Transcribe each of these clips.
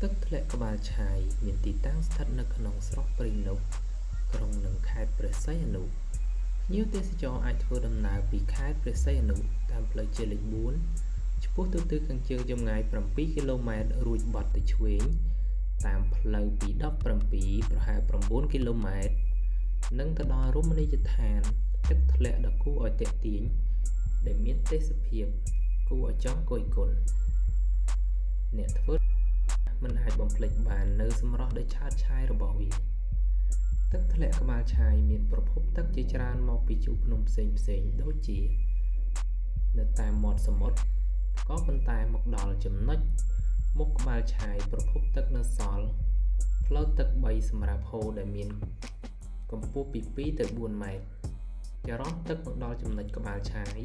ទឹកធ្លាក់ក្បាលឆាយមានទីតាំងស្ថិតនៅក្នុងស្រុកព្រៃនប់ក្រុងនិងខេត្តព្រះសីហនុភ្ញៀវទេសចរអាចធ្វើដំណើរពីខេត្តព្រះសីហនុតាមផ្លូវជាតិលេខ4ឆ្ពោះទៅទិសខាងជើងចម្ងាយ7គីឡូម៉ែត្ររួចបត់ទៅឆ្វេងតាមផ្លូវទី17ប្រហែល9គីឡូម៉ែត្រនិងទៅដល់រមណីយដ្ឋានទឹកធ្លាក់ដ៏គួរឲ្យទាក់ទាញដែលមានទេសភាពគួរឲ្យចង់គយគន់អ្នកធ្វើមិនអាចបំភ្លេចបាននៅសម្រស់ដ៏ឆើតឆាយរបស់វាទឹកធ្លាក់ក្បាលឆាយមានប្រភពទឹកជាច្រើនមកពីជួរភ្នំផ្សេងៗដូចជានៅតាមមាត់សមុទ្រក៏ប៉ុន្តែមកដល់ចំណុចមុខក្បាលឆាយប្រភពទឹកនៅសល់ផ្លូវទឹក3សម្រាប់ហូរដែលមានកម្ពស់ពី2ទៅ4ម៉ែត្រចរន្តទឹកមកដល់ចំណុចក្បាលឆាយ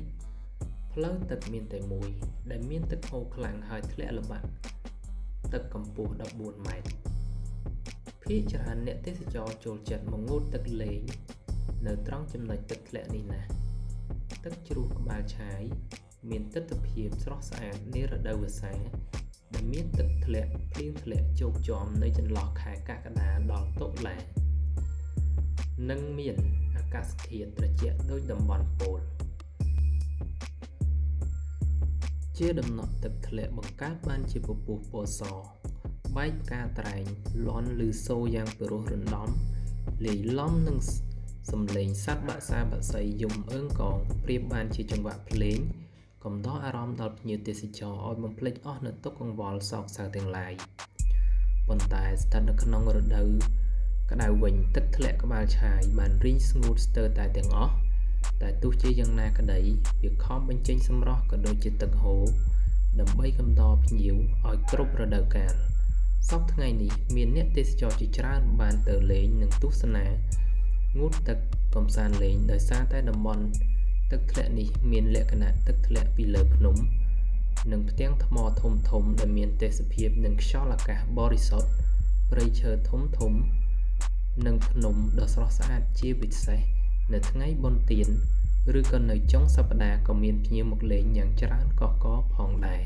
ផ្លូវទឹកមានតែមួយដែលមានទឹកហូរខ្លាំងហើយធ្លាក់ល្បាក់ទឹកកម្ពស់14ម៉ែត្រភាគច្រើនអ្នកទេសចរចូលចិត្តមកងូតទឹកលេងនៅត្រង់ចំណុចទឹកធ្លាក់នេះណាទឹកជ្រោះក្បាលឆាយមានទិដ្ឋភាពស្រស់ស្អាតនារដូវវស្សាដែលមានទឹកធ្លាក់ភ្លៀងធ្លាក់ជោគជាំនៅចន្លោះខែកក្កដាដល់តុលានិងមានអាកាសធាតុត្រជាក់ដូចតំបន់ប៉ូលជាដំណក់ទឹកធ្លាក់បង្កើតបានជាពពុះពណ៌សបែកផ្កាត្រែងលាន់ឬសូរយ៉ាងពិរោះរណ្ដំលាយឡំនឹងសំឡេងសត្វបក្សាបក្សីយំអើងកងប្រៀបបានជាចង្វាក់ភ្លេងកំដរអារម្មណ៍ដល់ភ្ញៀវទេសចរឲ្យបំភ្លេចអស់នៅទុក្ខកង្វល់សោកសៅទាំងឡាយប៉ុន្តែស្ថិតនៅក្នុងរដូវក្តៅវិញទឹកធ្លាក់ក្បាលឆាយបានរីងស្ងួតស្ទើរតែទាំងអស់តែទោះជាយ៉ាងណាក្តីវាខំបញ្ចេញសម្រស់ក៏ដូចជាទឹកហូរដើម្បីកំដរភ្ញៀវឲ្យគ្រប់រដូវកាលសពថ្ងៃនេះមានអ្នកទេសចរជាច្រើនបានទៅលេងនិងទស្សនាងូតទឹកកំសាន្តលេងដោយសារតែតំបន់ទឹកធ្លាក់នេះមានលក្ខណៈទឹកធ្លាក់ពីលើភ្នំនិងផ្ទាំងថ្មធំធំដែលមានទេសភាពនិងខ្យល់អាកាសបរិសុទ្ធព្រៃឈើធំធំនិងភ្នំដ៏ស្រស់ស្អាតជាពិសេសនៅថ្ងៃបុណ្យទានឬក៏នៅចុងសប្តាហ៍ក៏មានភ្ញៀវមកលេងយ៉ាងច្រើនកុះករផងដែរ